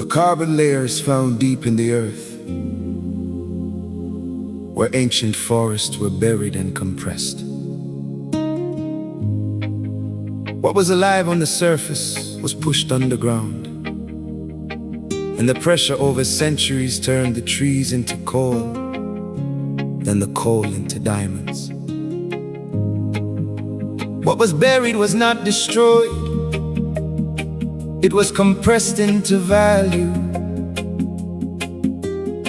carbon layer is found deep in the earth, where ancient forests were buried and compressed. What was alive on the surface was pushed underground, and the pressure over centuries turned the trees into coal, then the coal into diamonds. What was buried was not destroyed, it was compressed into value.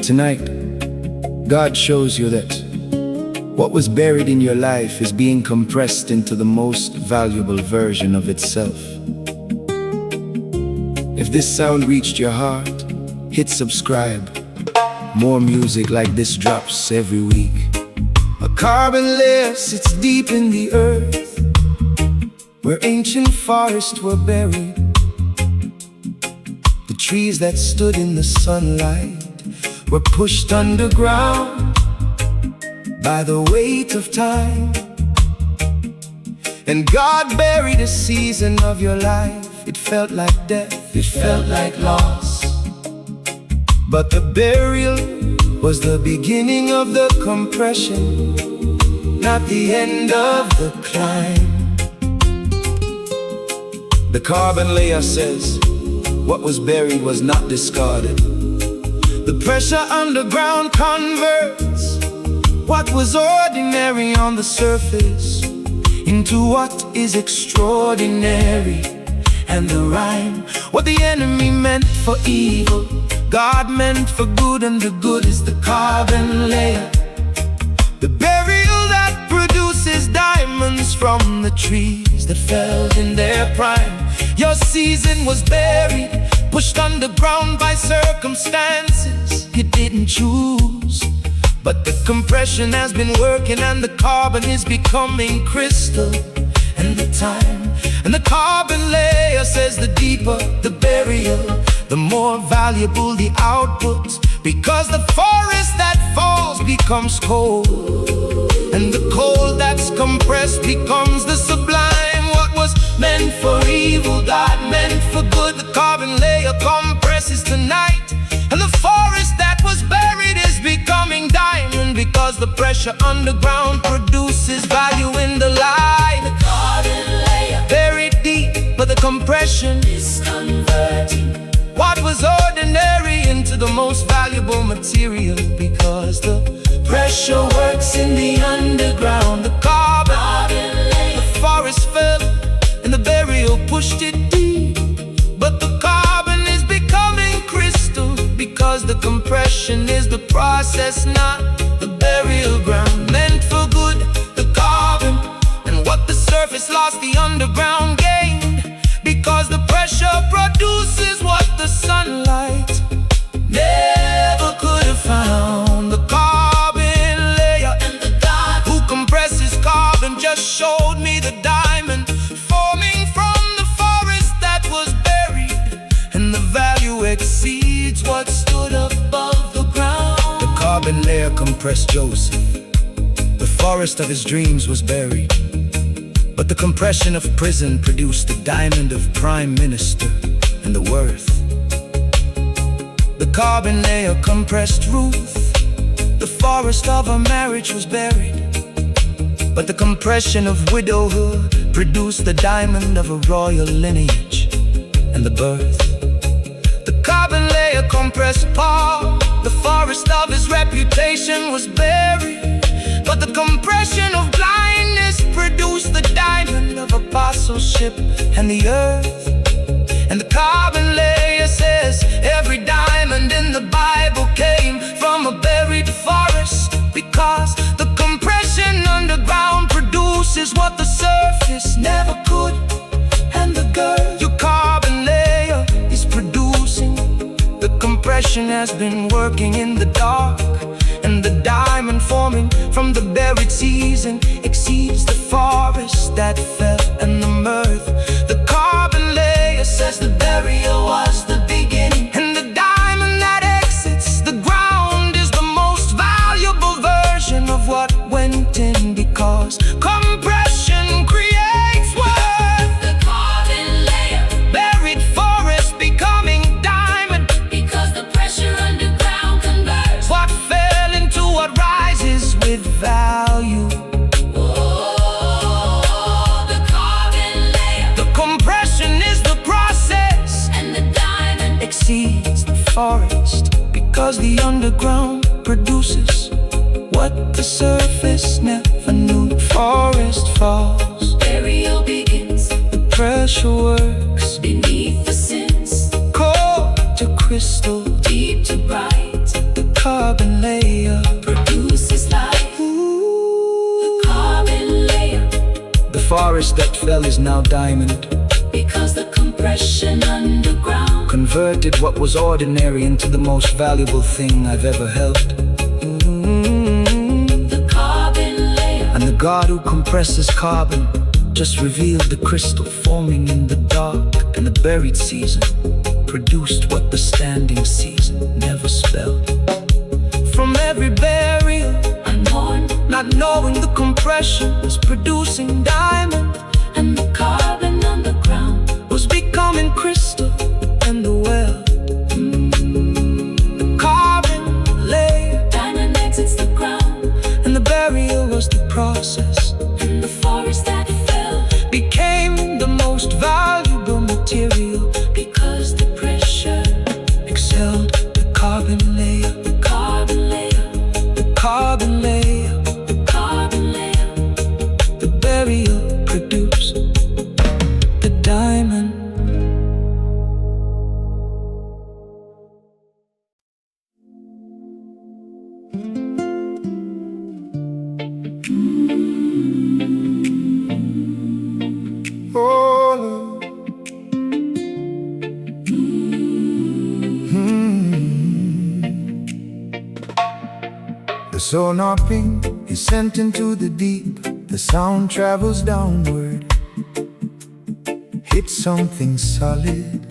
Tonight, God shows you that what was buried in your life is being compressed into the most valuable version of itself. If this sound reached your heart, hit subscribe. More music like this drops every week. A carbon layer sits deep in the earth, where ancient forests were buried. The trees that stood in the sunlight were pushed underground by the weight of time. And God buried a season of your life. It felt like death, it felt like loss, but the burial was the beginning of the compression, not the end of the climb. The carbon layer says what was buried was not discarded. The pressure underground converts what was ordinary on the surface into what is extraordinary. And the rhyme, what the enemy meant for evil, God meant for good, and the good is the carbon layer. The burial that produces diamonds from the trees that fell in their prime. Your season was buried, pushed underground by circumstances you didn't choose. But the compression has been working, and the carbon is becoming crystal. And the carbon layer says the deeper the burial, the more valuable the output, because the forest that falls becomes coal, and the coal that's compressed becomes the sublime. What was meant for evil, God meant for good. The carbon layer compresses tonight, and the forest that was buried is becoming diamond, because the pressure underground produces value in the light. The carbon layer buried deep, but the compression is converting what was ordinary into the most valuable material, because the pressure works in the underground. The carbon layer, the forest fell, and the burial pushed it deep, but the carbon is becoming crystal, because the compression is the process, not the burial ground. Meant for good, the carbon, and what the surface lost, the underground gained, because the pressure produces what the sunlight never could have found. The carbon layer, and the God who compresses carbon, just showed me the diamond forming from the forest that was buried, and the value exceeds what stood above the ground. The carbon layer compressed Joseph. The forest of his dreams was buried, but the compression of prison produced the diamond of prime minister and the worth. The carbon layer compressed Ruth. The forest of her marriage was buried, but the compression of widowhood produced the diamond of a royal lineage and the birth. The carbon layer compressed Paul. The forest of his reputation was buried, but the compression of blindness produced the diamond of apostleship and the earth. And the carbon layer says every diamond in the Bible came from a buried forest, because the compression underground produces what the surface never could. And the girth your carbon layer is producing, the compression has been working in the dark, and the diamond forming from the buried season exceeds the forest that fell and the mirth. The carbon layer says the burial was the beginning, and the diamond that exits the ground is the most valuable version of what went in, because compression creates worth. the carbon layer Buried forest becoming diamond, forest, because the underground produces what the surface never knew. Forest falls, Burial begins, the pressure works beneath the sins, core to crystal, deep to bright, the carbon layer produces life. The carbon layer, The forest that fell is now diamond, because the compression underground converted what was ordinary into the most valuable thing I've ever held. the carbon layer, And the God who compresses carbon just revealed the crystal forming in the dark, and the buried season produced what the standing season never spelled. From every burial, unmourned, not knowing the compression was producing diamond, and the carbon underground was becoming crystal, and the well, the carbon layer, diamond exits the ground, and the burial was the process, and the forest that fell became the most valuable material, because the pressure, excelled the carbon layer, the carbon layer, the carbon layer, the carbon layer. the burial produced the diamond. Oh, the sonar ping is sent into the deep. The sound travels downward, hits something solid,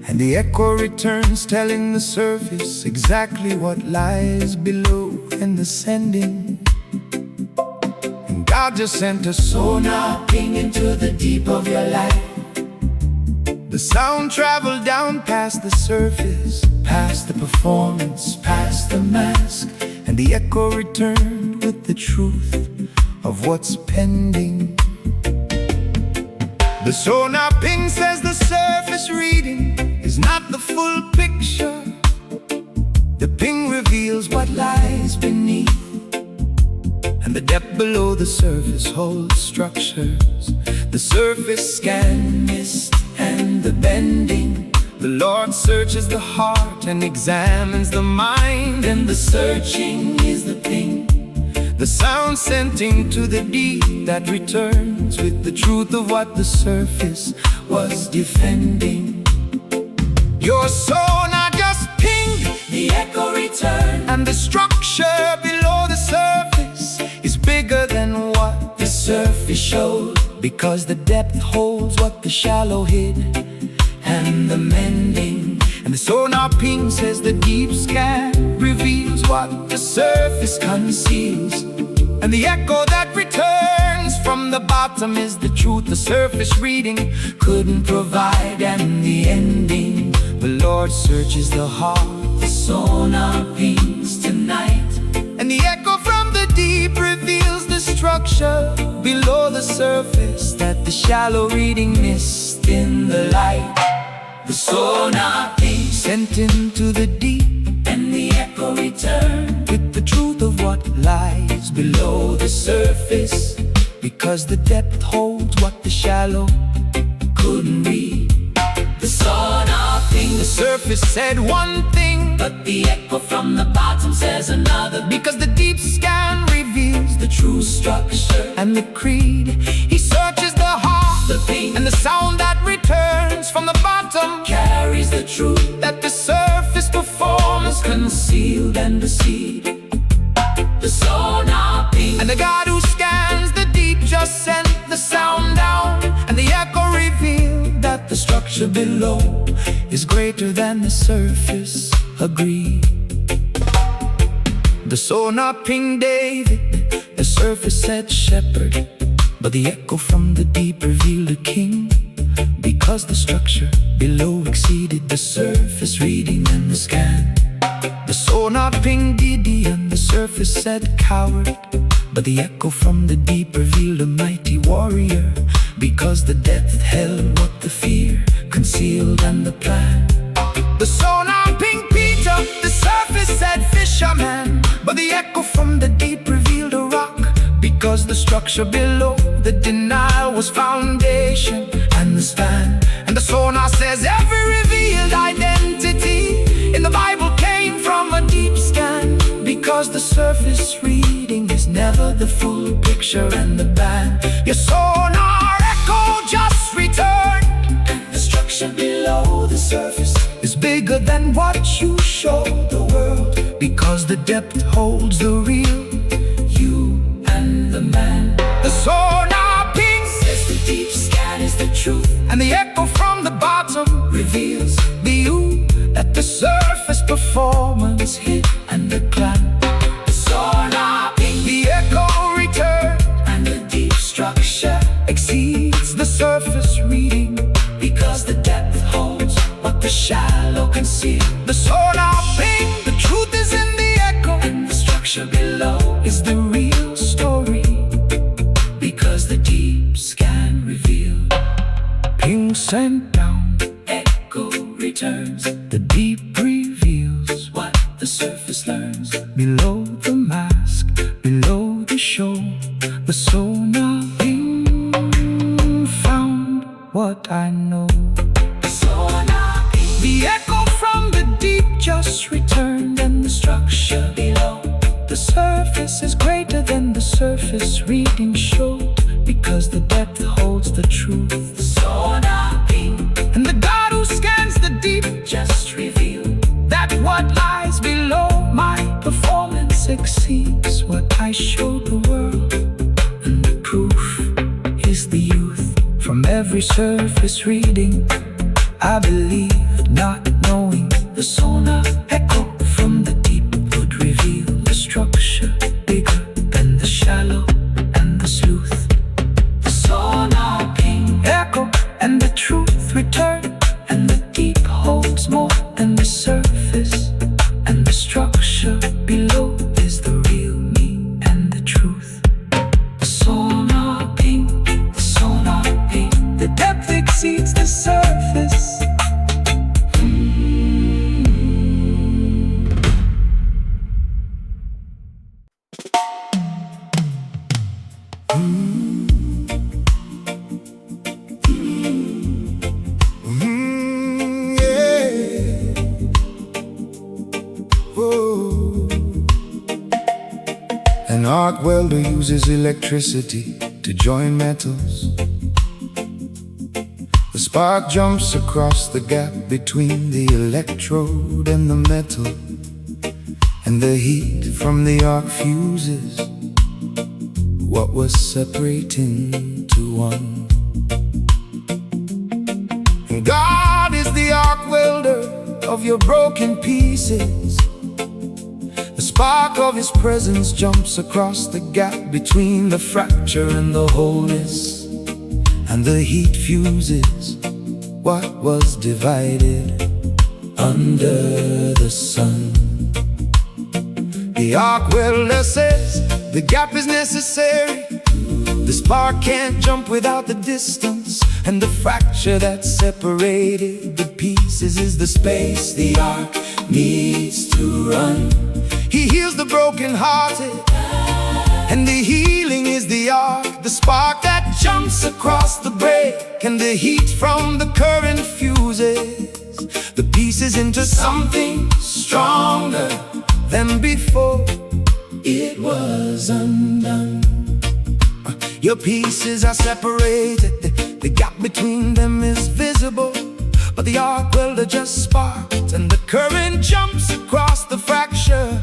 and the echo returns, telling the surface exactly what lies below and ascending. And God just sent a sonar ping into the deep of your life. The sound traveled down past the surface, past the performance, past the mask, and the echo returned with the truth of what's pending. The sonar ping says the surface reading is not the full picture. The ping reveals what lies beneath, and the depth below the surface holds structures. The surface scan mist and the bending. The Lord searches the heart and examines the mind, and the searching is the ping, the sound sent into the deep that returns with the truth of what the surface was defending. Your sonar just pinged, The echo return, and the structure below the surface is bigger than what the surface showed, because the depth holds what the shallow hid, and the mending. and the sonar ping says the deep scan reveals what the surface conceals, and the echo that returns from the bottom is the truth the surface reading couldn't provide. And the ending, the Lord searches the heart, The sonar pings tonight, and the echo from the deep reveals the structure below the surface that the shallow reading missed in the light. the sonar pings, Sent into the deep and the echo return with the truth of what lies below the surface, because the depth holds what the shallow couldn't read. The sonar ping, The surface said one thing, but the echo from the bottom says another, because the deep scan reveals the true structure. and the creed. He searches the heart, The ping and the sound that returns from the bottom carries the truth, that the surface performs, concealed and deceived. The sonar ping, and the God who scans the deep just sent the sound down, and the echo revealed that the structure below is greater than the surface. Agreed. The sonar pinged David, the surface said shepherd, but the echo from the deep revealed a king, because the structure below exceeded the surface reading and the scan. The sonar pinged Gideon, the surface said coward, but the echo from the deep revealed a mighty warrior, because the depth held what the fear concealed and the plan. The sonar pinged Peter, the surface said fisherman, but the echo from the deep revealed a rock, because the structure below the denial was foundation and the span. And the sonar says every revealed identity in the Bible came from a deep scan, because the surface reading is never the full picture and the band. Your sonar echo just returned, and the structure below the surface is bigger than what you show the world, because the depth holds the real you and the man. The sonar ping says the deep scan is the truth, and the echo from the bottom reveals the you that the surface performance hid and the clan. The sonar ping, the echo returned, and the deep structure exceeds the surface reading, because the depth holds what the shallow conceal. The sonar ping, the truth is in the echo, and the structure below is the real story, because the deep scan revealed. Ping sent down, echo returns, the deep reveals what the surface learns. Below the mask, below the show, the sonar ping found what I know. The echo from the deep just returned, and the structure below the surface is greater than the surface reading showed, because the depth holds the truth. The sonar ping, and the God who scans the deep just revealed that what lies below my performance exceeds what I show the world, and the proof is the youth from every surface reading. I believed not knowing the sonar echo from the deep would reveal the structure bigger than the shallow and the sleuth. The sonar ping, echo, and the truth return, and the deep holds more than the surface, and the structure below is the real me and the truth. The sonar ping, the depth exceeds the surface. An arc welder uses electricity to join metals. The spark jumps across the gap between the electrode and the metal, and the heat from the arc fuses what was separating to one. And God is the arc welder of your broken pieces. The spark of His presence jumps across the gap between the fracture and the wholeness, and the heat fuses what was divided under the sun. The arc welder says the gap is necessary. The spark can't jump without the distance, and the fracture that separated the pieces is the space the arc needs to run. He heals the broken-hearted, and the healing is the arc. The spark that jumps across the break, and the heat from the current fuses the pieces into something stronger than before it was undone. Your pieces are separated, the gap between them is visible, but the arc welder just sparked, and the current jumps across the fracture,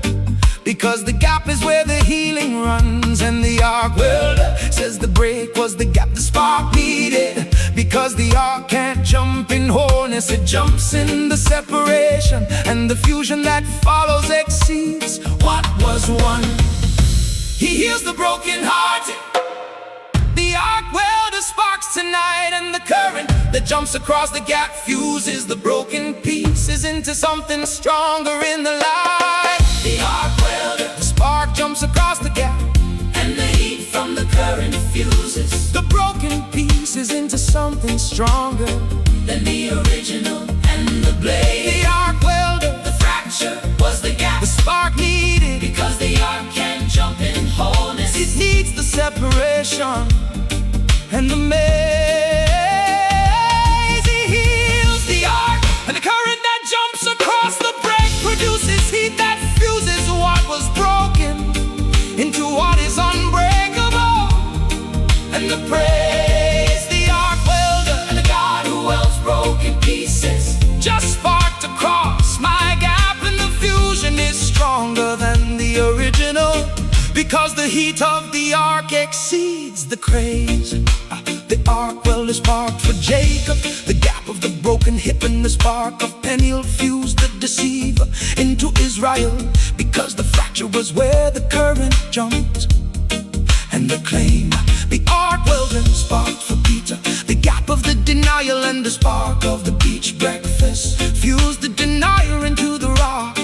because the gap is where the healing runs. And the arc welder says the break was the gap the spark needed, because the arc can't jump in wholeness, it jumps in the separation, and the fusion that follows exceeds what was one. He heals the broken-hearted. The arc welder sparks tonight, and the current that jumps across the gap fuses the broken pieces into something stronger in the light. The arc welder, the spark jumps across the gap, and the heat from the current fuses the broken pieces produces into something stronger than the original. And the blade, the arc welder, the fracture was the gap, the spark needed, because the arc can jump in wholeness. it needs the separation and the maze. It heals the arc, and the current that jumps across the break produces heat that fuses what was broken into what is unbreakable. And the praise the arc welder, And the God who welds broken pieces just sparked across my gap, and the fusion is stronger than the original, because the heat of the arc exceeds the craze. The arc welder sparked for Jacob, the gap of the broken hip, and the spark of Peniel fused the deceiver into Israel, because the fracture was where the current jumped. And the claim, the arc welder sparked for Peter, the gap of the denial, and the spark of the beach breakfast fused the denier into the rock,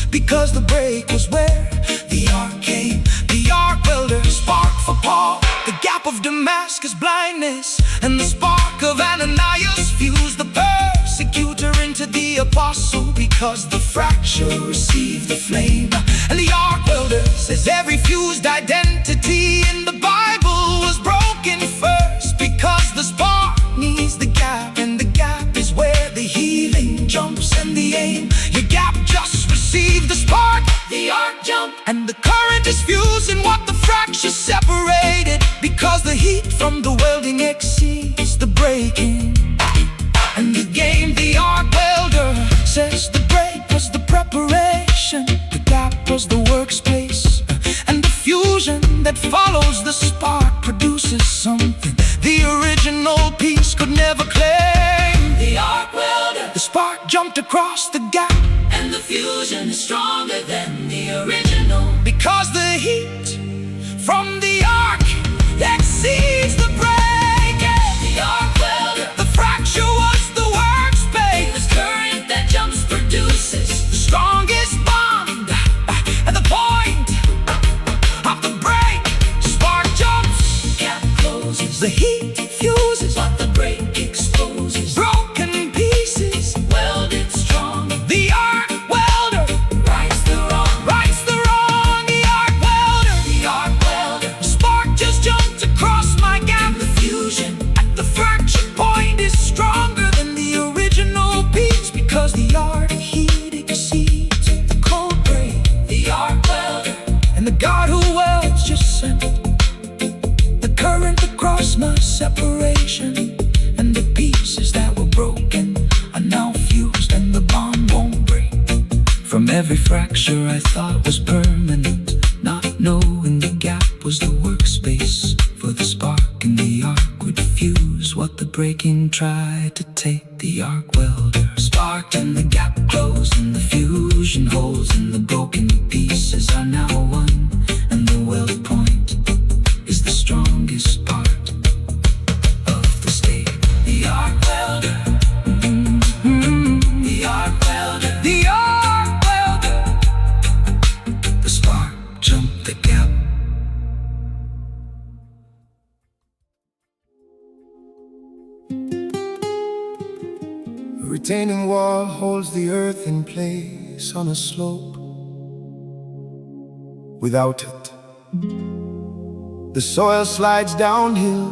because the break was where the ark came. The arc welder sparked for Paul, the gap of Damascus blindness, and the spark of Ananias fused the persecutor into the apostle, because the fracture received the flame. And the arc welder says every fused identity in the Bible was broken first, because the spark needs the gap, and the gap is where the healing jumps. And the aim, your gap just received the spark, the arc jump, and the current is fusing what the fracture separated, because the heat from the welding exceeds the breaking. And the game, the arc welder says the break was the preparation, the gap was the workspace, and the fusion that follows the spark produces something the original piece could never claim. the arc welder, The spark jumped across the gap, and the fusion is stronger than the original, because the heat from the arc exceeds the breaking. the arc welder, The fracture was the workspace, this current that jumps produces the strongest bond, and the point of the break. Spark jumps, gap closes, the heat fuses, but the break exposes, broken pieces. welded strong, The arc welder rights the wrong, rights the wrong. The arc welder, the arc welder, spark just jumped across my gap. the fusion, The fracture point is stronger than the original piece, because the arc heat exceeds the cold break. the arc welder, And the God who welds just sent the current across my separation, and the pieces that were broken are now fused, and the bond won't break. From every fracture I thought was permanent, not knowing the gap was the workspace for the spark, and the arc would fuse what the breaking tried to take. The arc welder sparked, and the gap closed, and the fusion holds, and the broken pieces are now one, and the weld point is the strongest part of the state. The arc welder, the arc welder, the arc welder, the spark jumped the gap. A retaining wall holds the earth in place on a slope. Without it, the soil slides downhill,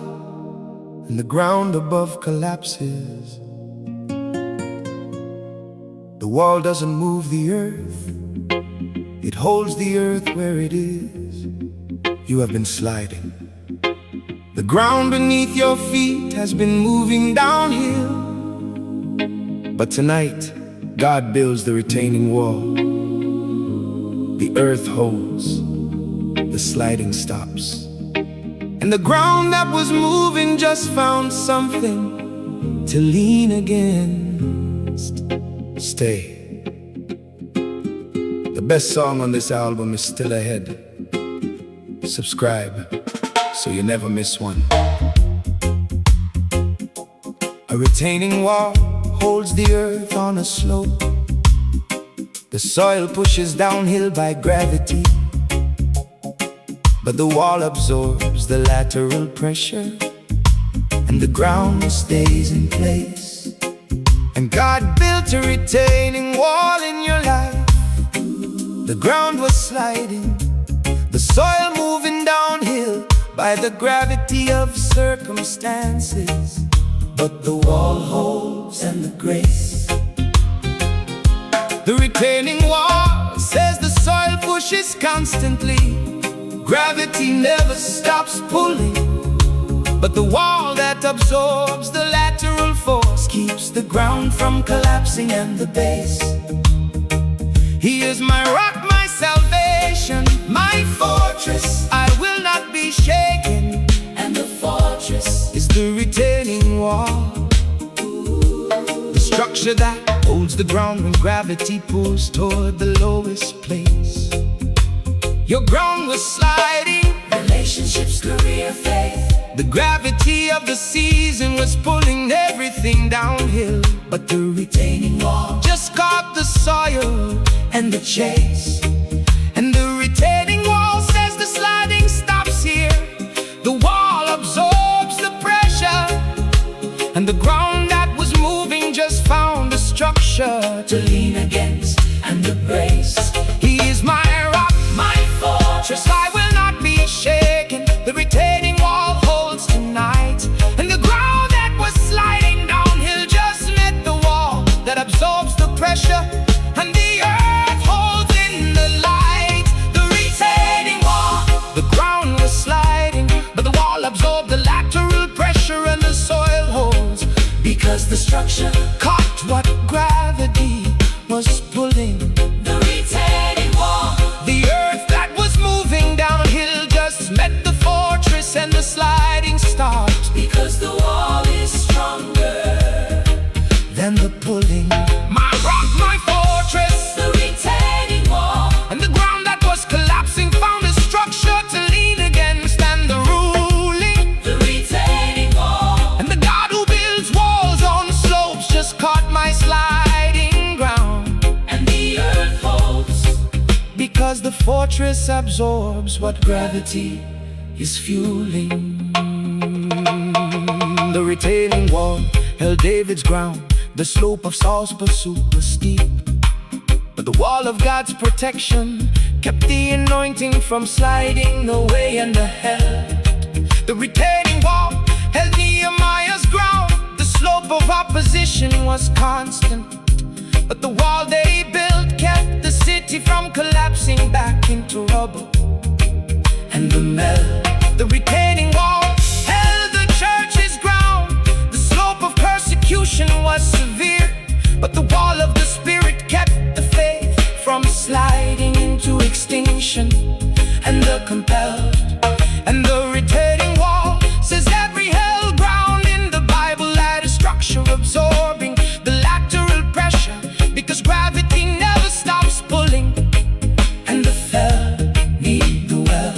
and the ground above collapses. The wall doesn't move the earth, it holds the earth where it is. You have been sliding. The ground beneath your feet has been moving downhill. But tonight, God builds the retaining wall. The earth holds, the sliding stops, and the ground that was moving just found something to lean against. Stay. The best song on this album is still ahead. Subscribe so you never miss one. A retaining wall holds the earth on a slope. The soil pushes downhill by gravity, but the wall absorbs the lateral pressure, and the ground stays in place. And God built a retaining wall in your life. The ground was sliding, the soil moving downhill by the gravity of circumstances, but the wall holds and the grace. The retaining wall says the soil pushes constantly. Gravity never stops pulling, but the wall that absorbs the lateral force keeps the ground from collapsing and the base. He is my rock, my salvation, my fortress. I will not be shaken. And the fortress is the retaining wall, the structure that holds the ground when gravity pulls toward the lowest place. Your ground was sliding, relationships, career, faith. the gravity of the season was pulling everything downhill, but the retaining wall just caught the soil and the chase. And the retaining wall says the sliding stops here. The wall absorbs the pressure, and the ground that was moving just found a structure To lean against and embrace. He is my rock, My fortress, I will not be shaken. The retaining wall holds tonight, and the ground that was sliding downhill just met the wall that absorbs the pressure, and the earth holds in the light. The retaining wall, the ground was sliding, but the wall absorbed the lateral pressure, and the soil holds because the structure caught what gravity was pulling. the retaining wall, The earth that was moving downhill just met the fortress, and the sliding stopped because the wall is stronger than the pulling. My rock, my fortress, the retaining wall, and the ground that was collapsing found a structure to lean against, and the ruling, the retaining wall, and the God who builds walls on slopes just caught my sliding ground, and the earth holds because the fortress absorbs what gravity is fueling. The retaining wall held David's ground. The slope of Saul's pursuit was steep, but the wall of God's protection kept the anointing from sliding away and ahead. The retaining wall held Nehemiah's ground. The slope of opposition was constant, but the wall they built kept the city from collapsing back into rubble and the melt. The retaining wall held the church's ground. The slope of persecution was severe, but the wall of the Spirit kept the faith from sliding into extinction and the compelled. And the retaining wall says every held ground in the Bible had a structure absorbing the lateral pressure, because gravity never stops pulling, and the fell need the well.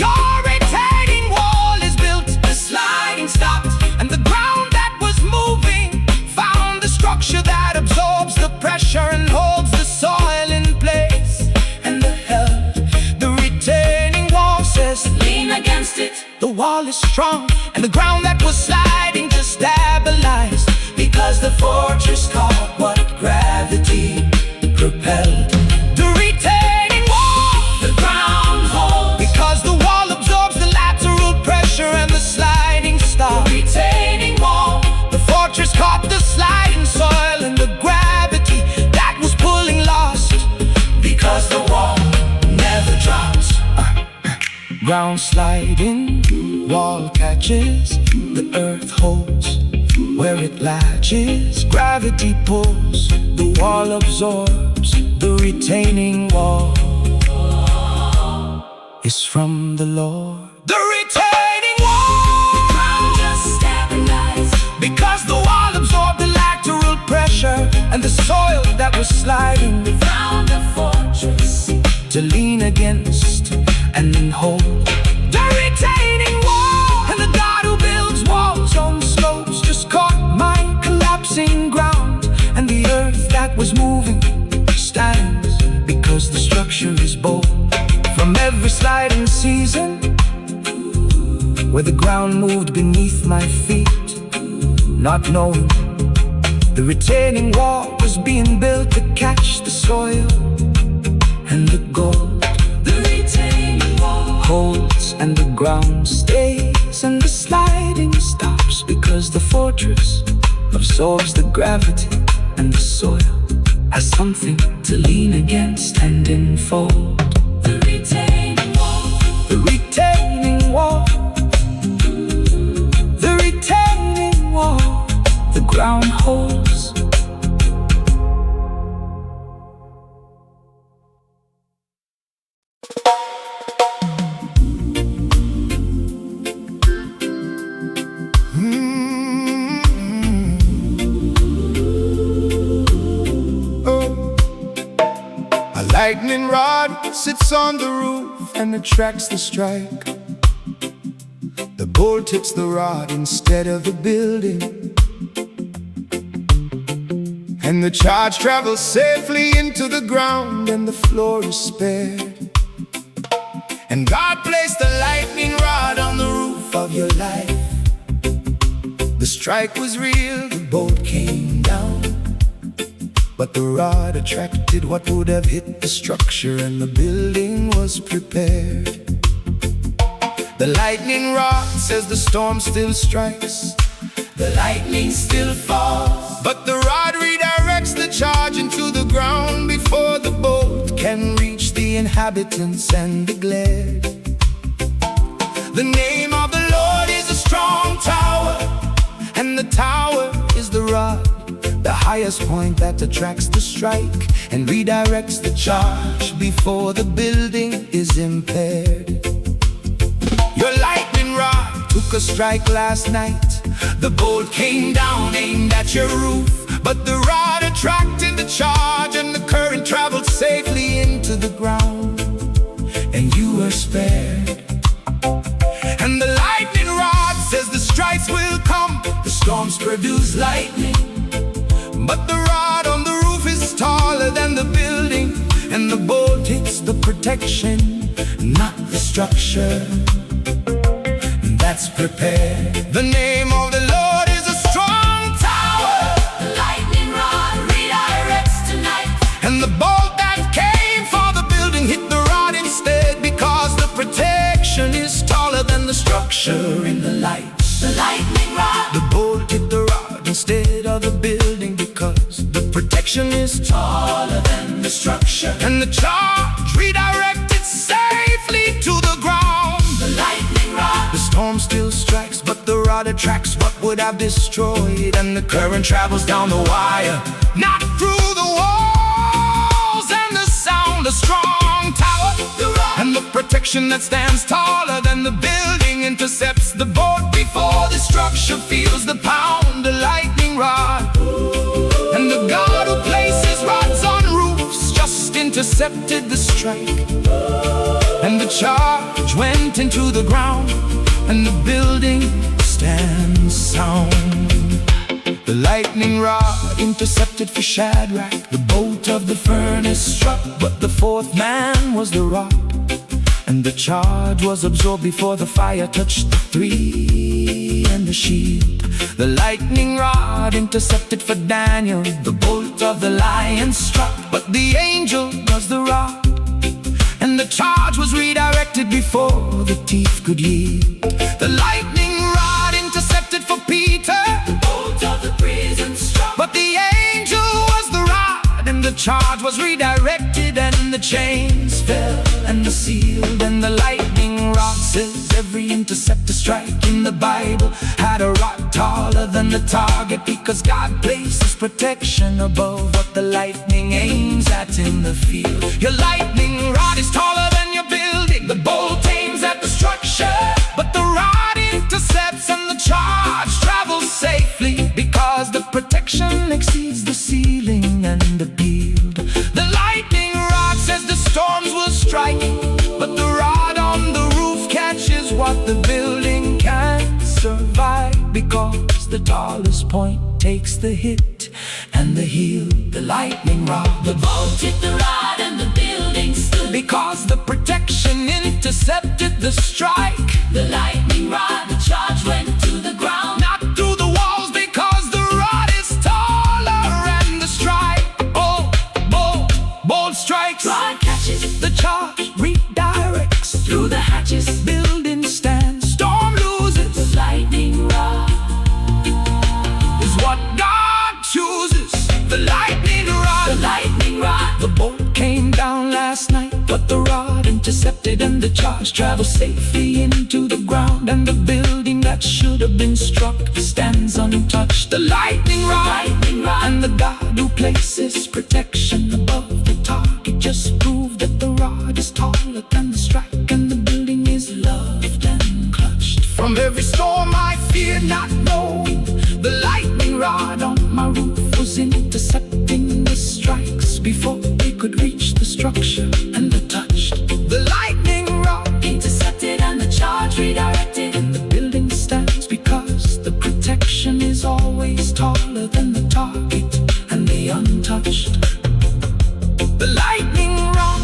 Your retaining wall is built, the sliding stopped, and the ground that was moving found the structure that absorbs the pressure and holds the soil in place, and the held. The retaining wall says lean against it the wall is strong, and the ground that was sliding just stabilized, because the fortress caught what gravity propelled. the retaining wall, The ground holds because the wall absorbs the lateral pressure and the sliding the stop. retaining wall, The fortress caught the sliding soil, and the gravity that was pulling lost, because the wall never drops. ground sliding, wall catches, the earth holds where it latches. Gravity pulls, the wall absorbs, the retaining wall is from the Lord. The retaining wall, Ground just stabilized because the wall absorbed the lateral pressure, and the soil that was sliding found the fortress to lean against and hold. The retaining wall, and the God who builds walls on slopes just caught my collapsing ground, and the earth that was moving stands because the structure is bold. From every sliding season, where the ground moved beneath my feet, not knowing the retaining wall was being built to catch the soil and the gold. The retaining wall Holds and the ground stays and the sliding stops, because the fortress absorbs the gravity and the soil has something to lean against and enfold. The retaining wall, The retaining wall, the retaining wall, the ground holds. A lightning rod sits on the roof and attracts the strike. The bolt hits the rod instead of the building, and the charge travels safely into the ground, and the floor is spared. And God placed the lightning rod on the roof of your life. The strike was real, the bolt came down, but the rod attracted what would have hit the structure, and the building was prepared. The lightning rod says the storm still strikes, the lightning still falls, but the rod redirects the charge into the ground before the bolt can reach the inhabitants and the glare. The name of the Lord is a strong tower, and the tower is the rod, the highest point that attracts the strike and redirects the charge before the building is impaired. Your lightning rod took a strike last night. The bolt came down, aimed at your roof, but the rod attracted the charge, and the current traveled safely into the ground, and you were spared. And the lightning rod says the strikes will come, the storms produce lightning, but the rod on the roof is taller than the building, and the bolt hits the protection, not the structure that's prepared. The name of the Lord is a strong tower. the lightning rod redirects tonight, And the bolt that came for the building hit the rod instead, because the protection is taller than the structure in the light. the lightning rod The bolt hit the rod instead of the building, because the protection is taller than the structure, and the charge redirected safely to the ground. the lightning rod The storm still strikes, but the rod attracts what would have destroyed, and the current travels down the wire, not through the walls. And the sound, a strong tower, and the protection that stands taller than the building intercepts the bolt before the structure feels the pound. The lightning rod, and the God who places rods on roofs just intercepted the strike, and the charge went into the ground, and the building stands sound. The lightning rod intercepted for Shadrach. The bolt of the furnace struck, but the fourth man was the rod, and the charge was absorbed before the fire touched the three and the shield. The lightning rod intercepted for Daniel. The bolt of the lion struck, but the angel was the rod, and the charge was redirected before the teeth could yield. The lightning rod intercepted for Peter. the bolt of the prison struck, But the angel was the rod, and the charge was redirected, and the chains fell, and the sealed. And the lightning rod says every interceptor strike in the Bible had a rod taller than the target, because God places protection above what the lightning aims at in the field. Your lightning rod is taller than your building. The bolt aims at the structure, but the rod intercepts, and the charge travels safely, because the protection exceeds the ceiling and the field. The lightning rod says the storms will strike, but the rod on the roof catches what the building can't survive, because the tallest point takes the hit and the heel. The lightning rod, the bolt hit the rod, and the building stood, because the protection intercepted the strike. the lightning rod, the charge went to the ground, Not through the walls, because bolt came down last night, but the rod intercepted and the charge traveled safely into the ground. And the building that should have been struck stands untouched. The lightning rod, and the God who places protection above the target just proved that the rod is taller than the strike, and the building is loved and clutched. From every storm I feared, not knowing the lightning rod on my roof was intercepting the strikes before they could reach the structure and the touched. The lightning rod Intercepted and the charge redirected. and the building stands because the protection is always taller than the target and the untouched. The lightning rod,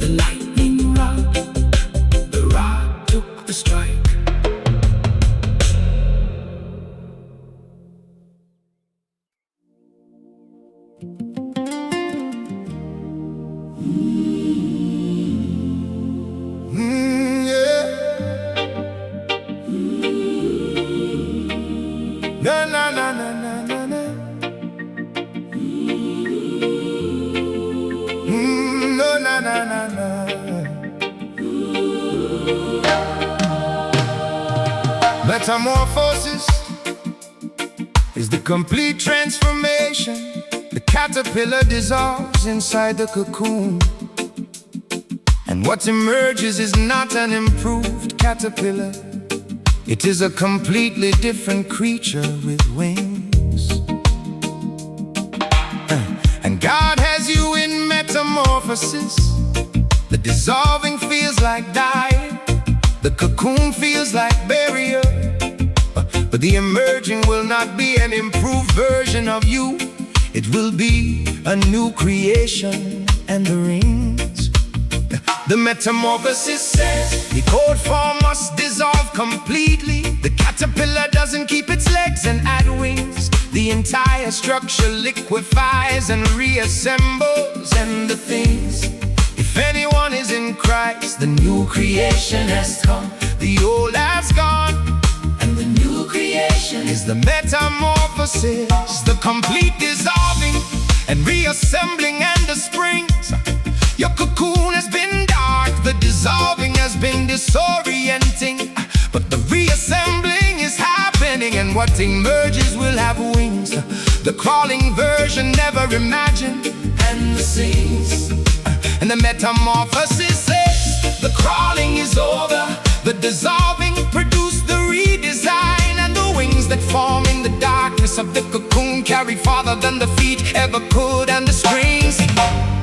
the lightning rod, the rod took the strike. Na na na na na na na. No na na na na. Metamorphosis is the complete transformation. The caterpillar dissolves inside the cocoon, and what emerges is not an improved caterpillar. It is a completely different creature with wings. And God has you in metamorphosis. The dissolving feels like dying, the cocoon feels like burial, but the emerging will not be an improved version of you. It will be a new creation. And the rings, the metamorphosis says the old form must dissolve completely. The caterpillar doesn't keep its legs and add wings. The entire structure liquefies and reassembles. And the things, if anyone is in Christ, the new creation has come. The old has gone, And the new creation is the metamorphosis, the complete dissolving and reassembling and the springs. Your cocoon has been dark, the dissolving has been disorienting, but the reassembling is happening, and what emerges will have wings. The crawling version never imagined, and the scenes. and the metamorphosis says the crawling is over. The dissolving produced the redesign, and the wings that form in the darkness of the cocoon carry farther than the feet ever could. And the strings,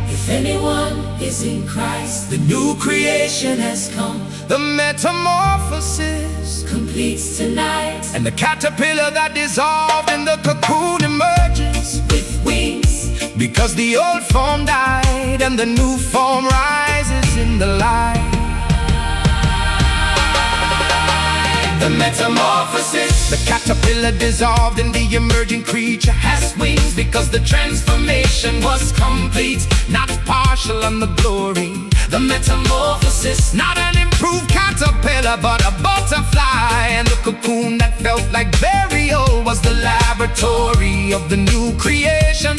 If anyone is in Christ, the new creation has come, the metamorphosis, completes tonight. and the caterpillar that dissolved in the cocoon emerges, With wings, because the old form died and the new form rises in the light. The metamorphosis, the caterpillar dissolved and the emerging creature has wings, because the transformation was complete, not partial on the glory. The metamorphosis, not an improved caterpillar but a butterfly, and the cocoon that felt like burial was the laboratory of the new creation.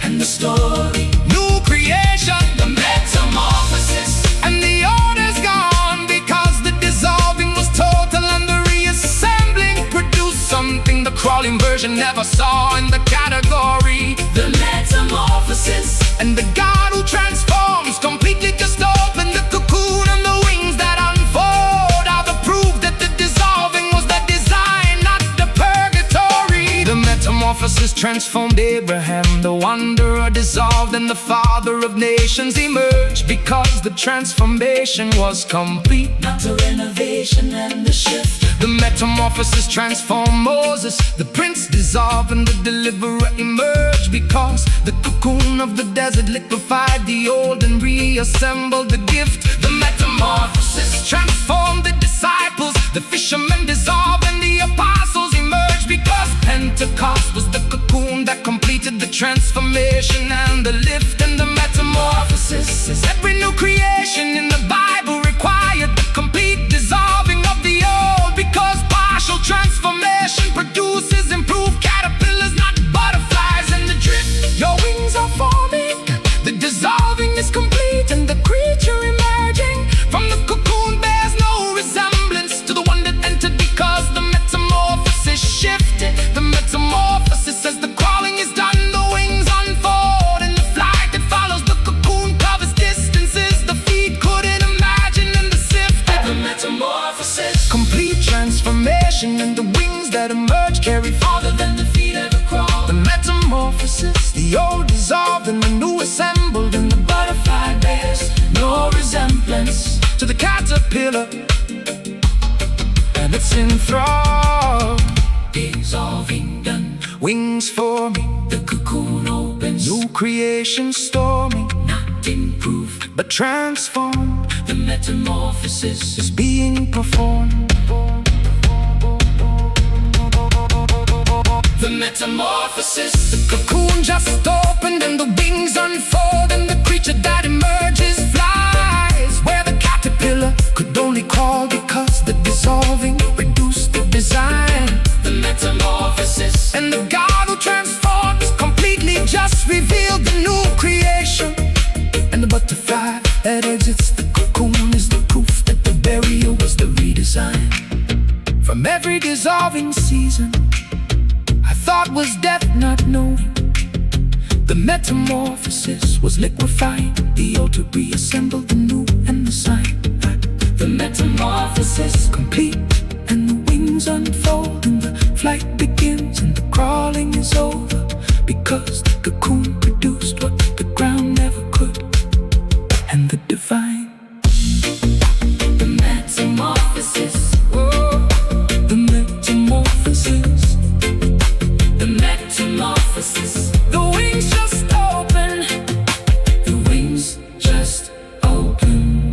and the story. New creation, The metamorphosis, and the order's gone, because the dissolving was total and the reassembling produced something the crawling version never saw in the category. the metamorphosis, And the God who transforms completely just opened the cocoon, and the wings that unfold are the proof that the dissolving was the design, not the purgatory. The metamorphosis transformed Abraham, the wanderer dissolved, and the father of nations emerged, because the transformation was complete. not the renovation and the shift. The metamorphosis transformed Moses, the prince dissolved and the deliverer emerged, because the cocoon of the desert liquefied the old and reassembled the gift. The metamorphosis transformed the disciples, the fishermen dissolved and the apostles emerged, because Pentecost was the cocoon that completed the transformation and the lift. And the metamorphosis is every new creation in the Bible required the complete dissolving of the old, because partial transformation produces improved caterpillars, not butterflies in the drift. Your wings are forming carry farther than the feet ever crawl. The metamorphosis, the old dissolved and the new assembled, and the butterfly bears no resemblance to the caterpillar, and it's enthralled. Dissolving done, wings forming, the cocoon opens, new creation storming, not improved but transformed. The metamorphosis is being performed. The metamorphosis, the cocoon just opened and the wings unfold, and the creature that emerges flies where the caterpillar could only crawl, because the dissolving reduced the design. The metamorphosis, and the God who transforms completely just revealed the new creation. And the butterfly that exits the cocoon is the proof that the burial was the redesign. From every dissolving season, I thought was death, not knowing the metamorphosis was liquefying. The old to reassemble the new and the sign. The metamorphosis complete, and the wings unfold, and the flight begins, and the crawling is over, because the cocoon produced what the ground never could, and the divine. The metamorphosis, oh, the metamorphosis, the metamorphosis. The wings just open, the wings just open.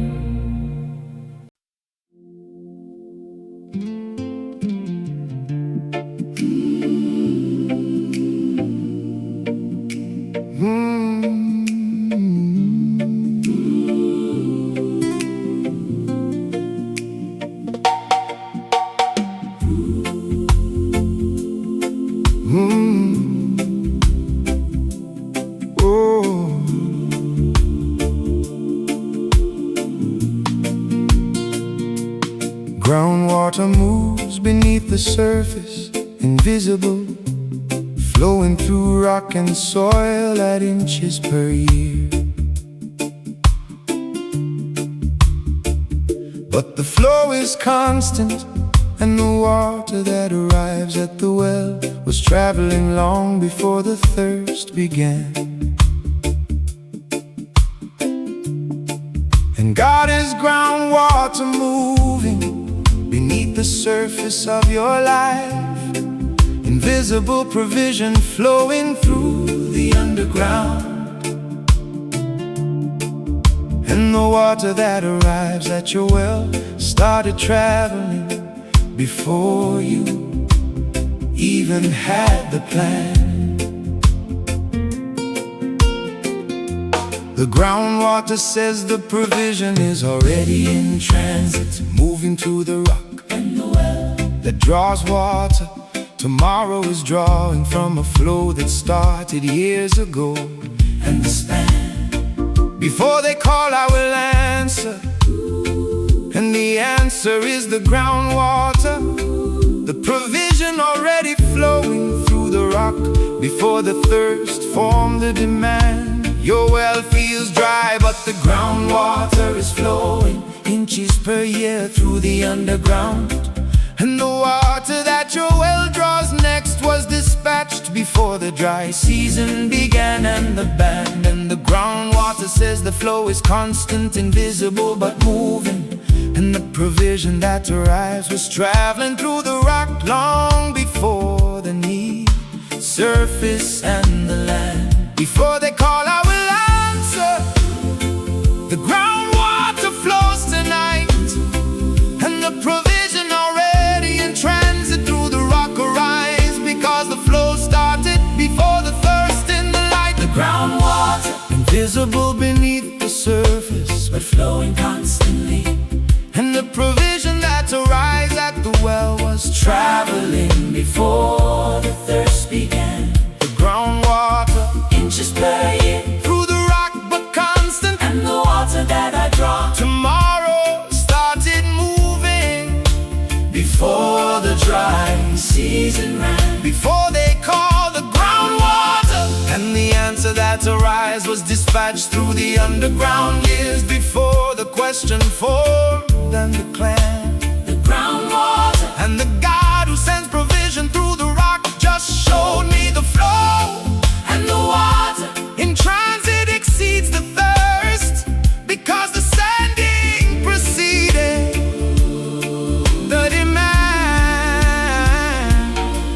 Groundwater moves beneath the surface, invisible, flowing through rock and soil at inches per year. But the flow is constant, and the water that arrives at the well was traveling long before the thirst began. And God is groundwater moving beneath the surface of your life, invisible provision flowing through the underground. And the water that arrives at your well started traveling before you even had the plan. The groundwater says the provision is already in transit, moving to the rock and the well that draws water. Tomorrow is drawing from a flow that started years ago. And the span, before they call I will answer, and the answer is the groundwater. The provision already flowing through the rock before the thirst formed the demand. Your well feels dry, but the groundwater is flowing inches per year through the underground. And the water that your well draws next was dispatched before the dry season began. And the band and the groundwater says the flow is constant, invisible but moving. And the provision that arrives was traveling through the rock long before the need surface and the land. Before they call I will answer. The groundwater flows tonight, and the provision already in transit through the rock arise, because the flow started before the thirst in the light. The groundwater, invisible beneath the surface, but flowing constantly. And the provision that arrives at the well was traveling before the thirst began. The groundwater, inches per year through the rock but constant, and the water that I draw tomorrow started moving before the dry season ran. Before they call the groundwater, and the answer that arrives was dispatched through the underground years before the question formed and the clan. The groundwater, and the God who sends provision through the rock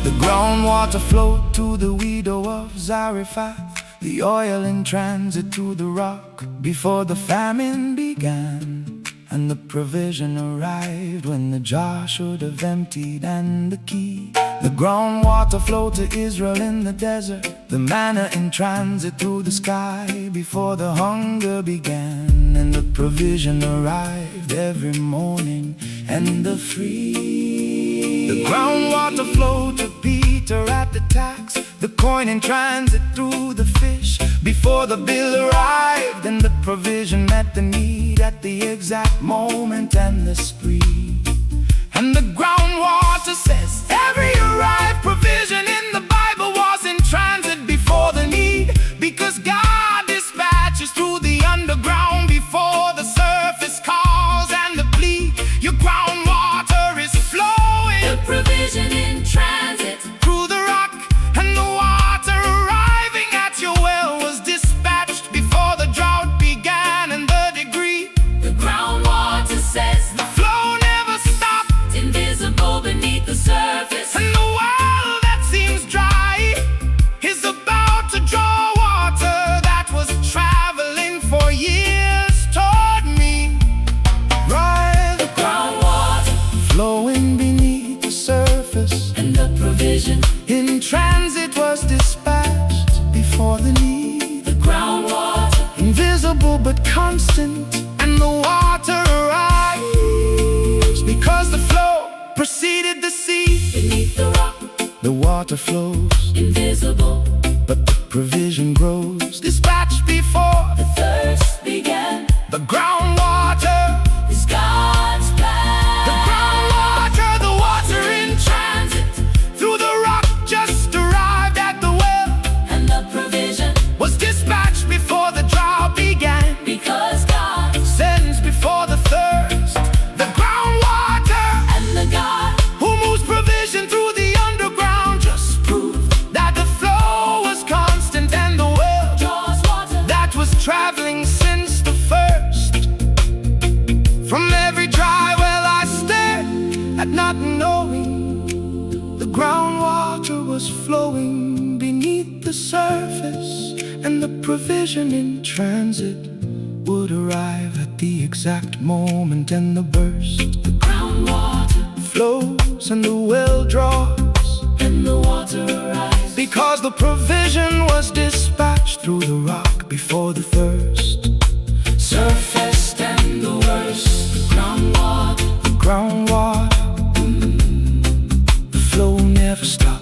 The groundwater flowed to the widow of Zarephath, the oil in transit to the rock before the famine began. And the provision arrived when the jar should have emptied, and the key. The groundwater flowed to Israel in the desert, the manna in transit through the sky before the hunger began. And the provision arrived every morning, and the free. The groundwater flowed to Peter at the tax, the coin in transit through the fish before the bill arrived. And the provision met the need at the exact moment, and the spree. And the groundwater says every arrived provision in the Bible was in transit before the need, because God dispatches through the underground before the surface calls and the plea. Your groundwater is flowing, The provision in transit through the rock, and the water arriving at your well was dispatched before the drought began. And the degree, The groundwater says the flow never stopped, invisible beneath the surface. and the well that seems dry is about to draw water that was traveling for years toward me. Right, the Groundwater flowing beneath the surface, and the provision. in transit was dispatched before the need. The groundwater Invisible but constant, and the water arrives because the flow preceded the sea. beneath the rock, The water flows, invisible. but the provision grows. Dispatched before The thirst began. the groundwater. Is God's plan. The groundwater, the water in transit through the rock just arrived at the well, And the provision, was dispatched before the drought began. because God Sends before the thirst, the groundwater, and the God who moves provision through the underground, just proved that the flow was constant, and the well draws water. that was traveling since the first. From every dry well I stared at, not knowing the groundwater was flowing beneath the surface, and the provision in transit would arrive at the exact moment, and the burst. The Groundwater flows and the well draws, and the water arrives. because the provision was dispatched through the rock before the thirst. Surfaced and the worst. The groundwater, The groundwater, the flow never stopped.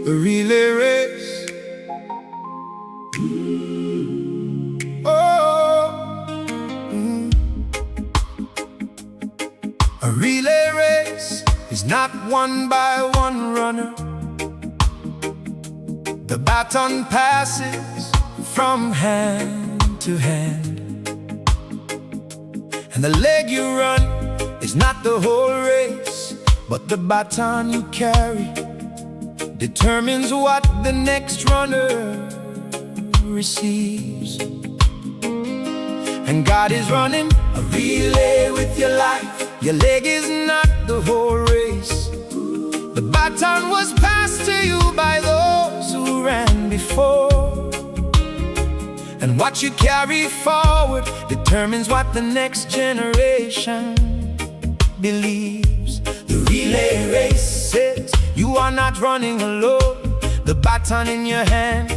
The relay race. A relay race is not won by one runner. The baton passes from hand to hand, and the leg you run is not the whole race, but the baton you carry determines what the next runner receives. And God is running a relay with your life. Your leg is not the whole race. The baton was passed to you by those who ran before, and what you carry forward determines what the next generation believes. The relay race says you are not running alone. The baton in your hand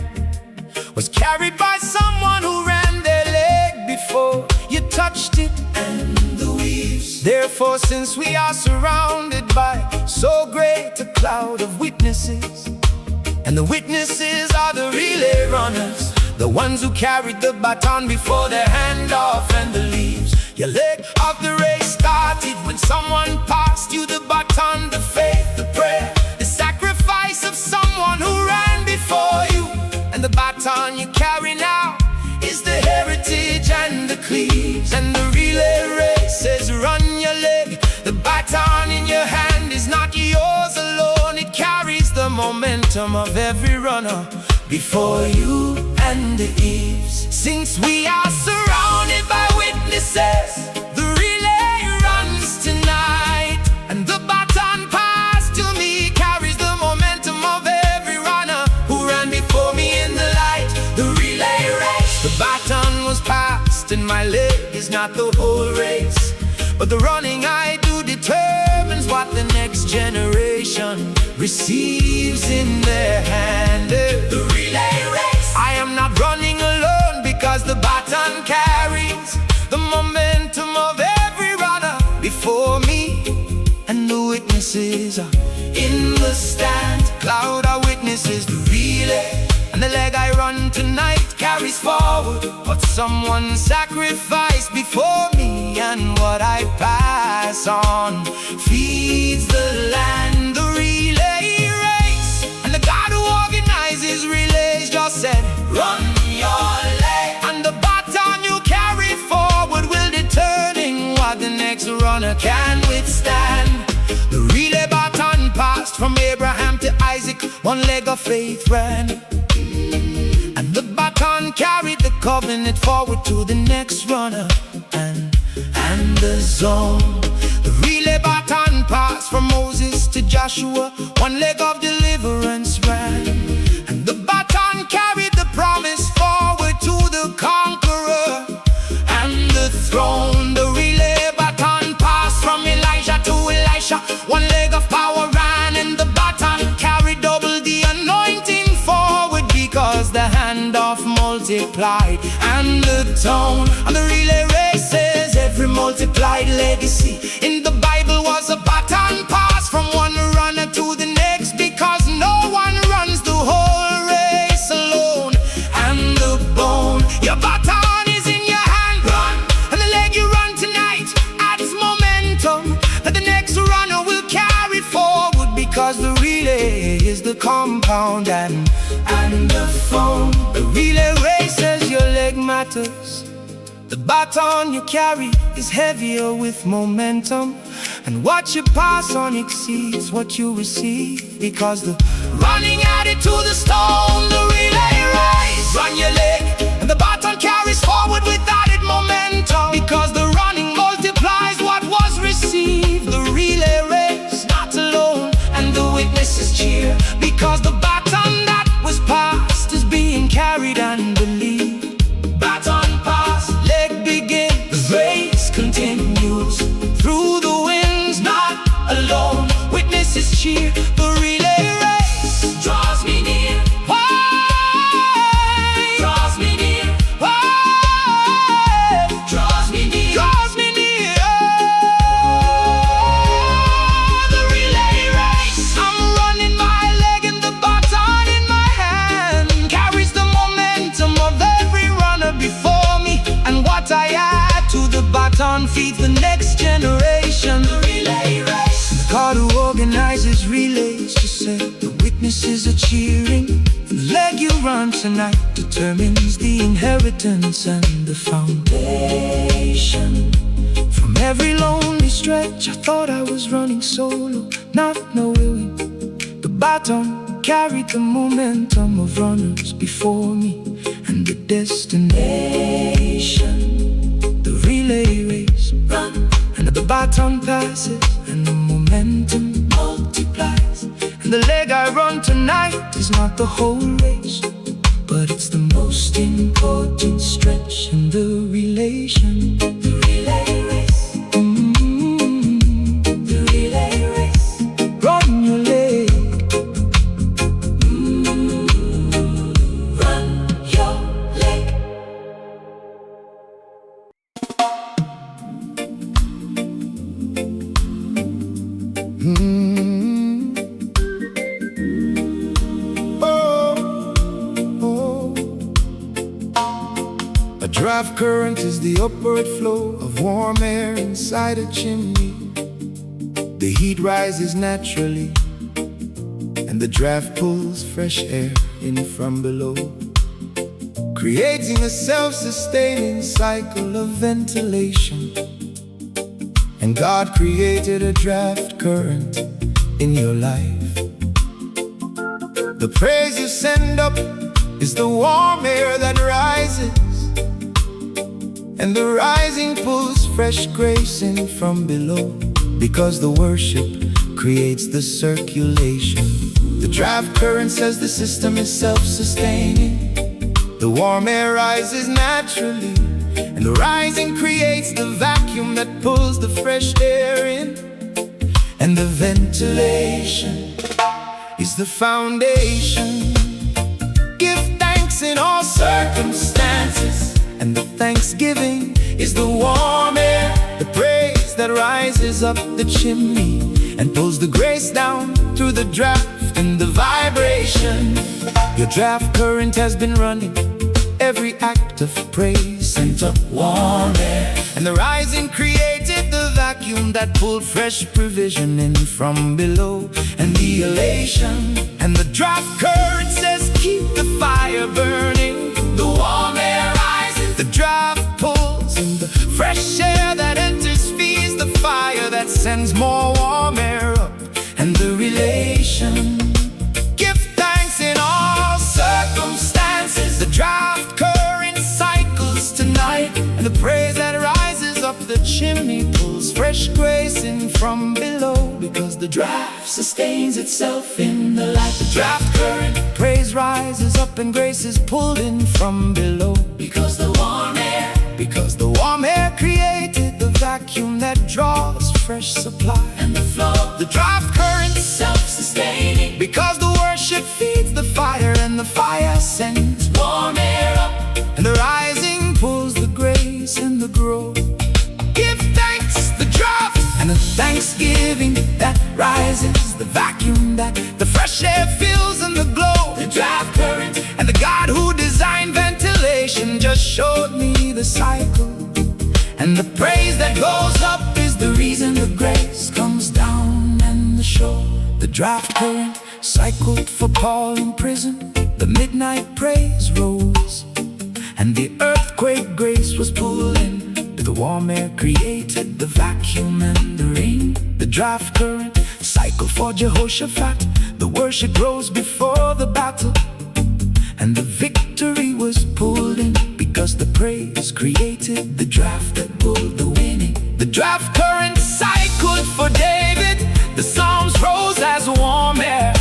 was carried by someone who ran their leg before you touched it and the weaves. Therefore, since we are surrounded by so great a cloud of witnesses, and the witnesses are the relay runners, the ones who carried the baton before their handoff and the leaves. Your leg of the race started when someone passed you the baton, the faith, the prayer, the sacrifice of someone who ran before you. And the baton you carry now is the heritage and the cleaves. And the relay race says run your leg. The baton in your hand is not yours alone. It carries the momentum of every runner before you and the Since we are surrounded by witnesses, the relay runs tonight, and the baton passed to me carries the momentum of every runner who ran before me in the light. The relay race, the baton was passed, and my leg is not the whole race, but the running I do determines what the next generation receives in their hand. The relay race, I am not running alone, because the baton carries the momentum of every runner before me, and the witnesses are in the stand. Cloud of witnesses, the relay, and the leg I run tonight carries forward what someone sacrificed before me, and what I pass on feeds the land. The relay race, and the God who organizes relays just said, run your leg, and the baton you carry forward will determine what the next runner can withstand. The relay baton passed from Abraham to Isaac, one leg of faith ran, and the baton carried the covenant forward to the next runner and the zone. The relay baton passed from Moses to Joshua, one leg of deliverance ran, and the baton carried the promise forward to the conqueror and the throne. The relay baton passed from Elijah to Elisha, one leg of power ran, and the baton carried double the anointing forward, because the handoff multiplied and the tone on the relay races, every multiplied legacy in the Bible was a baton pass from one runner to the next, because no one runs the whole race alone. And the bone, your baton is in your hand, run, and the leg you run tonight adds momentum that the next runner will carry forward, because the relay is the compound and the phone. The relay race says your leg matters. The baton you carry is heavier with momentum, and what you pass on exceeds what you receive, because the running added to the stone. The relay race, run your leg, and the baton carries forward with added momentum, because the running multiplies what was received. The relay race, not alone, and the witnesses cheer, because the baton that was passed is being carried and believed. Baton pass, leg begin, the race continues through the winds, not alone. Witnesses cheer, the relay race draws me near. Why? Draws me near. Why? Draws me near. Draws me near. The relay race, I'm running my leg, and the baton in my hand carries the momentum of every runner before me, and what I add to the baton feeds the next generation. The relay race, the God who organizes relays just said, the witnesses are cheering, the leg you run tonight determines the inheritance and the foundation. From every lonely stretch I thought I was running solo, not knowing the baton carried the momentum of runners before me, and the destination. The relay race, run, and the baton passes, and the momentum multiplies, and the leg I run tonight is not the whole race, but it's the most important stretch in the relation. The relay race, the relay race, run your leg, run your leg. A drive current is the upward flow of warm air inside a chimney. The heat rises naturally, and the draft pulls fresh air in from below, creating a self-sustaining cycle of ventilation. And God created a draft current in your life. The praise you send up is the warm air that rises and the rising pulls fresh grace in from below, because the worship creates the circulation. The draft current says the system is self-sustaining. The warm air rises naturally, and the rising creates the vacuum that pulls the fresh air in. And the ventilation is the foundation. Give thanks in all circumstances, and the thanksgiving is the warm air, the praise that rises up the chimney and pulls the grace down through the draft and the vibration. Your draft current has been running. Every act of praise sent up warm air, and the rising created the vacuum that pulled fresh provision in from below. And the elation and the draft current says keep the fire burning. The warm air rises, the draft pulls, and the fresh air that enters feeds the fire that sends more warm air up. And the relation, give thanks in all circumstances. The draft current cycles tonight, and the praise that rises up the chimney pulls fresh grace in from below, because the draft sustains itself in the light. The draft current praise rises up and grace is pulled in from below, because the warm air created the vacuum that draws fresh supply. And the flow, the draft current self-sustaining, because the worship feeds the fire, and the fire sends warm air up, and the rising pulls the grace and the growth. Give thanks, the draft, and the thanksgiving that rises, the vacuum that the fresh air fills, and the glow. The draft current and the God who designed ventilation just showed me the cycle. And the praise that goes up is the reason the grace comes down and the show. The draft current cycled for Paul in prison. The midnight praise rose, and the earthquake grace was pulled in. The warm air created the vacuum and the rain. The draft current cycled for Jehoshaphat. The worship rose before the battle, and the victory was pulled in, because the praise created the draft that pulled the winning. The draft current cycled for David. The Psalms rose as warm air,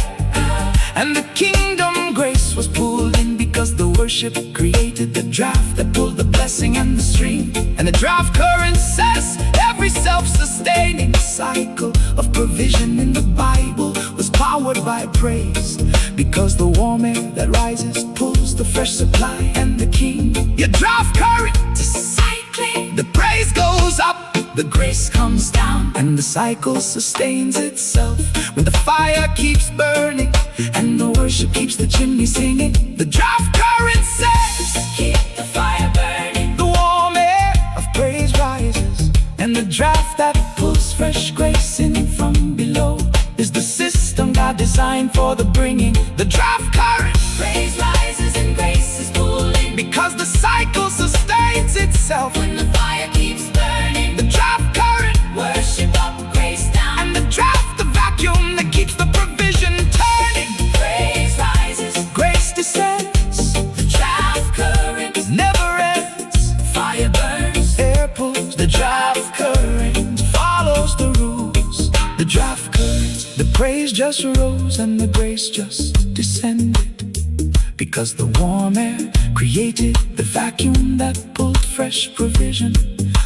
and the kingdom grace was pulled in, because the worship created the draft that pulled the blessing and the stream. And the draft current says every self-sustaining cycle of provision in the Bible was powered by praise, because the warm air that rises pulls the fresh supply. And the king, your draft current is cycling. The praise goes up, the grace comes down, and the cycle sustains itself when the fire keeps burning and the worship keeps the chimney singing. The draft current says keep the fire burning. The warm air of praise rises, and the draft that pulls fresh grace in from below is the system God designed for the bringing. The draft current praise rises and grace is pulling, because the cycle sustains itself when the fire keeps burning. The draft current worship up, grace down, and the draft the vacuum that keeps the provision turning. Praise rises, grace descends. The draft current never ends. Fire burns, air pulls. The draft current follows the rules. The draft current, the praise just rose and the grace just descended, because the warm air created the vacuum that pulled fresh provision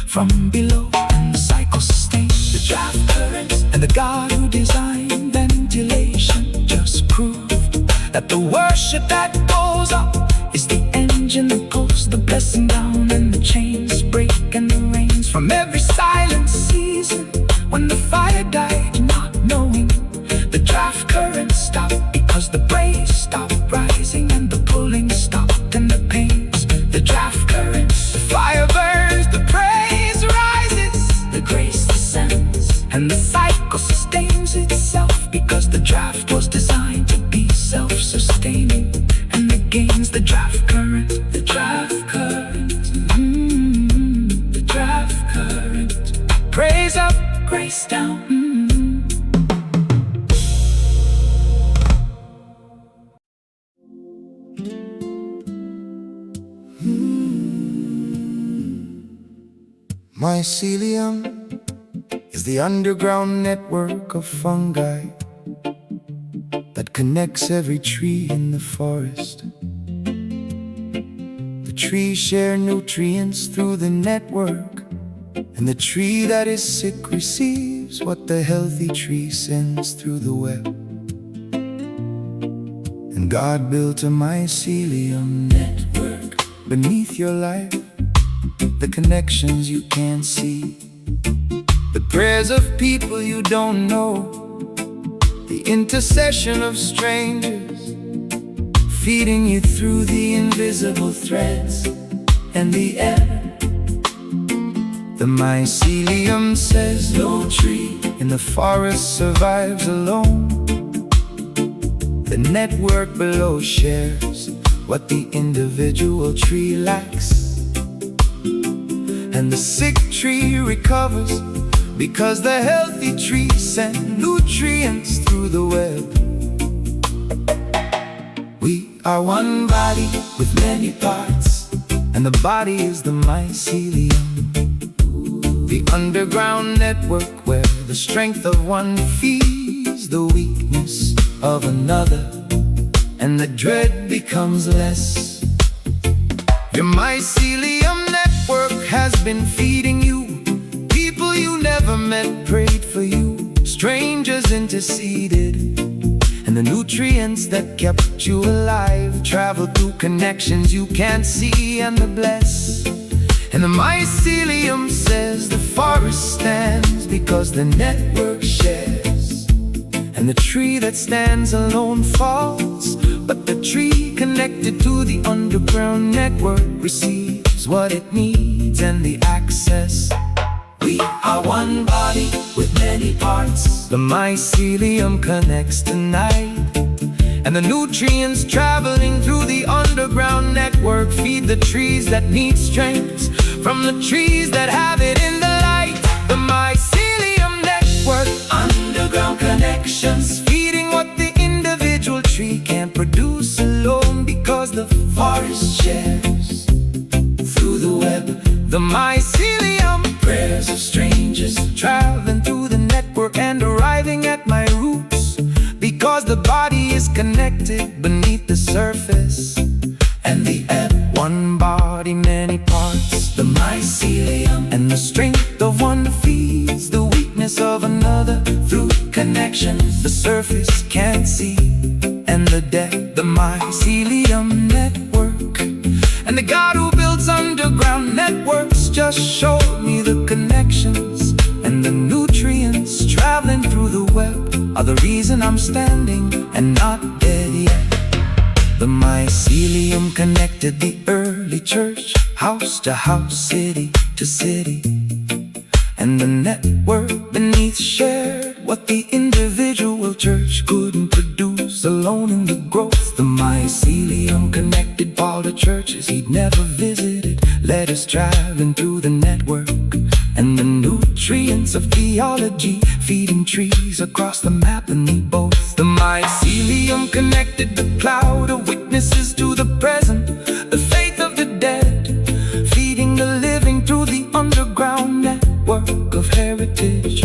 from below. And the cycle sustained the draft currents, and the God who designed ventilation just proved that the worship that goes up is the engine that pulls the blessing down, and the chains break and the rains from every silent season. When the fire died, not knowing, the draft current stopped, because the praise stopped rising, and the pulling stopped, and the pains. The draft current, the fire burns, the praise rises, the grace descends, and the cycle sustains itself, because the draft was designed to be self-sustaining. And the gains, the draft current, the draft current, the draft current, praise up, grace down. Mycelium is the underground network of fungi that connects every tree in the forest. The trees share nutrients through the network, and the tree that is sick receives what the healthy tree sends through the web. And God built a mycelium network beneath your life, the connections you can't see, the prayers of people you don't know, the intercession of strangers, feeding you through the invisible threads and the ebb. The mycelium says no tree in the forest survives alone. The network below shares what the individual tree lacks, and the sick tree recovers because the healthy tree sent nutrients through the web. We are one body with many parts, and the body is the mycelium, the underground network where the strength of one feeds the weakness of another, and the dread becomes less. Your mycelium network has been feeding you. People you never met prayed for you. Strangers interceded, and the nutrients that kept you alive traveled through connections you can't see and the bless. And the mycelium says the forest stands because the network shares, and the tree that stands alone falls, but the tree connected to the underground network receives what it needs and the access. We are one body with many parts. The mycelium connects tonight, and the nutrients traveling through the underground network feed the trees that need strength from the trees that have it in the light. The mycelium network, underground connections, feeding what the individual tree can't produce alone because the forest shares through the web. The mycelium, prayers of strangers traveling through the network and arriving at my roots, because the body is connected beneath the surface and the ebb. One body, many parts, the mycelium, and the strength of one feeds the weakness of another through connections the surface can't see and the depth. The mycelium network, and the God who builds underground networks just showed me the connections, and the nutrients traveling through the web are the reason I'm standing and not dead yet. The mycelium connected the early church, house to house, city to city, and the network beneath shared what the individual church couldn't produce alone in the growth. The mycelium connected Paul to churches he'd never visited, letters traveling through the network, and the nutrients of theology feeding trees across the map and the both. The mycelium connected the cloud of witnesses to the present, the faith of the dead, feeding the living through the underground network of heritage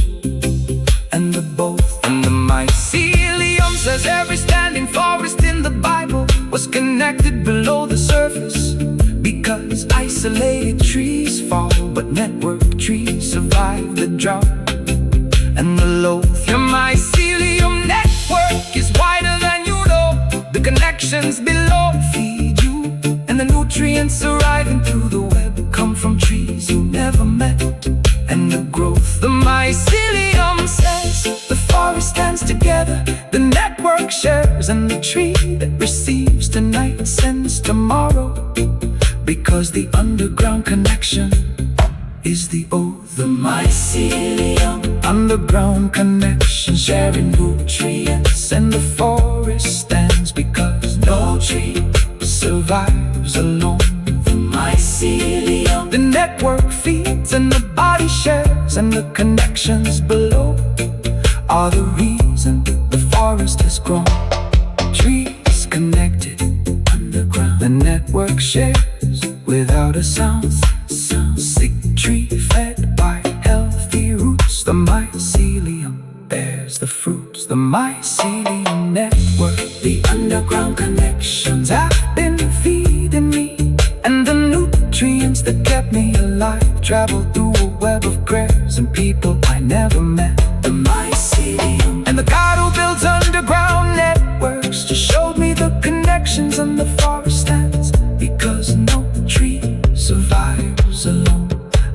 and the both. And the mycelium says every standing forest in the Bible was connected below the surface, because isolated trees fall, but network trees survive the drought and the loath. Your mycelium network is wider than you know. The connections below feed you, and the nutrients arriving through the web come from trees you never met and the growth. The mycelium says the forest stands together, the network shares, and the tree that receives tonight sends tomorrow, because the underground connection is the oath. The mycelium, underground connection, sharing nutrients, and the forest stands because no tree survives alone. The mycelium, the network feeds and the body shares, and the connections below are the reason the forest has grown. Trees connected underground, the network shares without a sound. Sick tree fed roots, the mycelium bears the fruits, the Mycelium Network. The underground connections have been feeding me, and the nutrients that kept me alive traveled through a web of prayers and people I never met. The mycelium and the God who builds underground networks just showed me the connections and the forest lands, because no tree survives alone,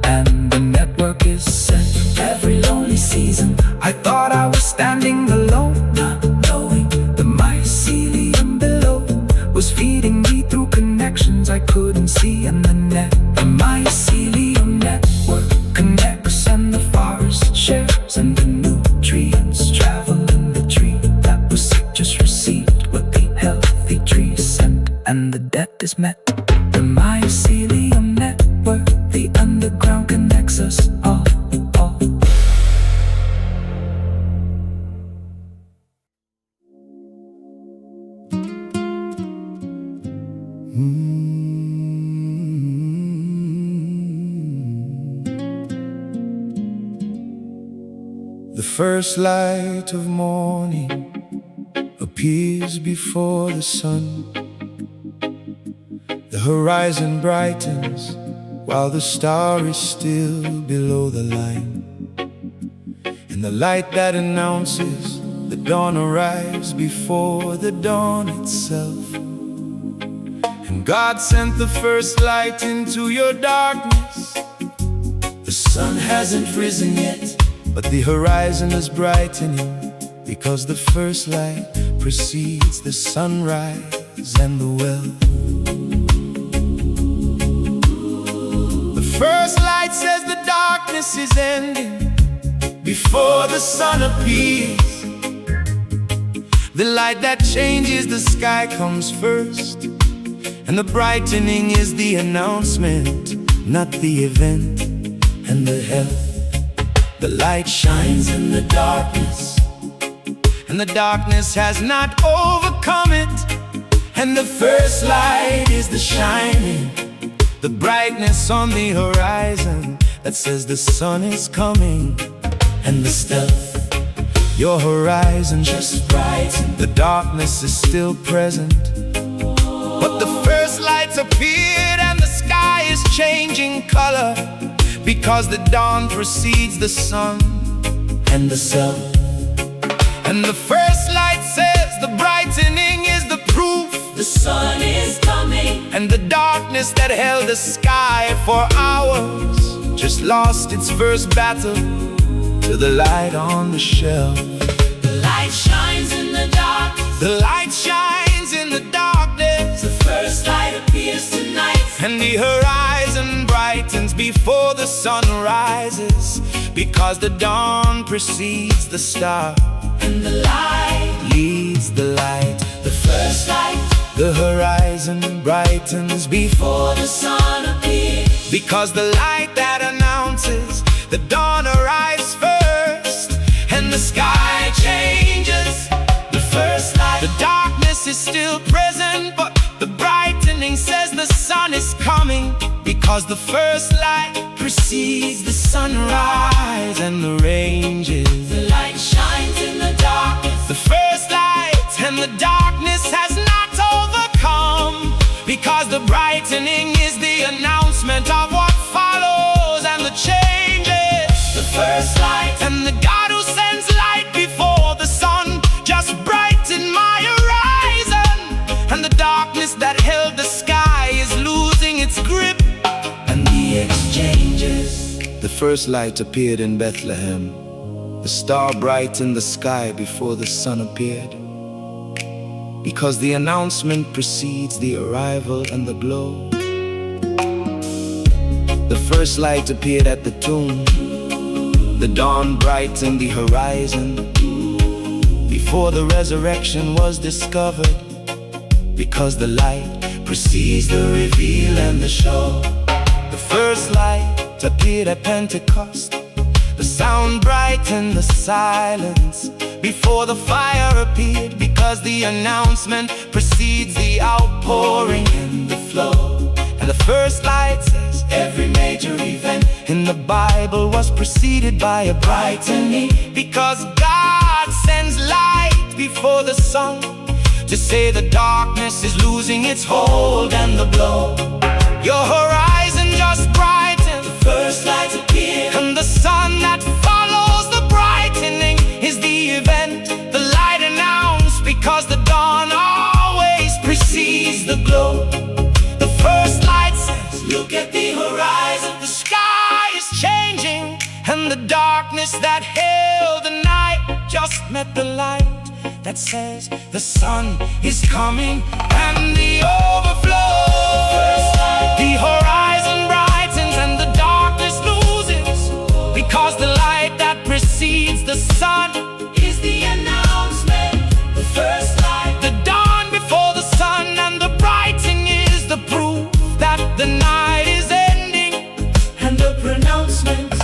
and the network is set every lonely season. I thought I was standing alone, not knowing the mycelium below was feeding me through connections I couldn't see in the net. The Mycelium Network connects and the forest shares, and the nutrients travel in the tree that was sick just received what the healthy tree sent, and the debt is met. The Mycelium Network, the underground connects us all. The first light of morning appears before the sun. The horizon brightens while the star is still below the line, and the light that announces the dawn arrives before the dawn itself. And God sent the first light into your darkness. The sun hasn't risen yet, but the horizon is brightening, because the first light precedes the sunrise and the well. The first light says the darkness is ending before the sun appears. The light that changes the sky comes first, and the brightening is the announcement, not the event and the health. The light shines in the darkness, and the darkness has not overcome it. And the first light is the shining, the brightness on the horizon that says the sun is coming. And the stealth, your horizon just brightened. The darkness is still present, but the first lights appeared, and the sky is changing color, because the dawn precedes the sun and the self. And the first light says the brightening is the proof The sun is coming, and the darkness that held the sky for hours just lost its first battle to the light on the shelf. the light shines in the dark. The light shines in the darkness, The first light appears tonight, and the horizon brightens before the sun rises, because the dawn precedes the star and the light, leads the light. the first light, The horizon brightens before for the sun appears. because the light that announces the dawn arrives first, and the sky changes. The first light, The darkness is still present, but the brightening says the sun is coming, because the first light precedes the sunrise and the ranges. the light shines in the darkness. The first light and the darkness has not overcome, because the brightening is the announcement of what follows and the changes. The first light, And the God who sends light before the sun just brightened my horizon, and the darkness that held the sky is losing its grip. and the exchanges. The first light appeared in Bethlehem. The star brightened the sky before the sun appeared, because the announcement precedes the arrival and the glow. The first light appeared at the tomb. The dawn brightened the horizon before the resurrection was discovered, because the light precedes the reveal and the show. The first light appeared at Pentecost. The sound brightened the silence before the fire appeared, because the announcement precedes the outpouring and the flow. And the first light says every major event in the Bible was preceded by a brightening, because God sends light before the sun to say the darkness is losing its hold and the glow. Your horizon just brightened, the first light appeared, and the sun that follows the brightening is the event the light announced, because the dawn always precedes the glow. The first light says, look at the horizon, the sky is changing, and the darkness that held the night just met the light that says the sun is coming, and the overflow. The horizon brightens and the darkness loses, because the light that precedes the sun is the announcement, the first light, the dawn before the sun, and the brightening is the proof that the night is ending, and the pronouncement.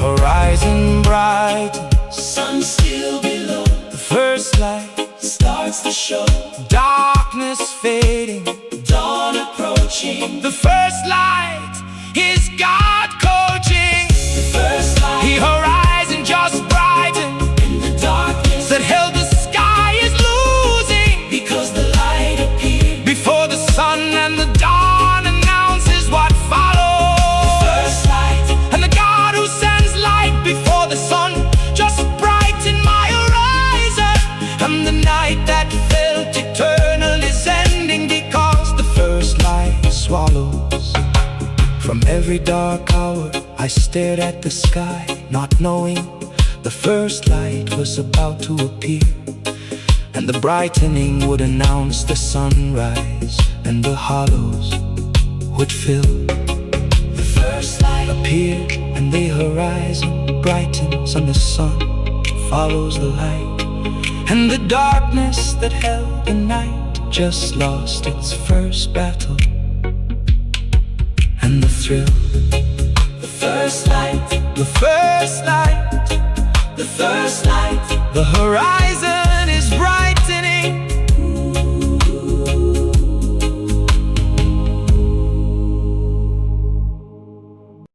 Horizon bright, sun still below, the first light starts to show. Darkness fading, dawn approaching, the first light is God coaching. The first light, the horizon just brightened, in the darkness that held the sky is losing, because the light appeared before the sun, and the dawn announces what follows. The first light, and the God who sends light before the sun just brightened my horizon, and the night that felt eternal is ending, because the first light swallows. From every dark hour I stared at the sky, not knowing the first light was about to appear, and the brightening would announce the sunrise, and the hollows would fill. The first light appeared, and the horizon brightens, and the sun follows the light, and the darkness that held the night just lost its first battle, and the thrill. The first light, the first light, the first light, the horizon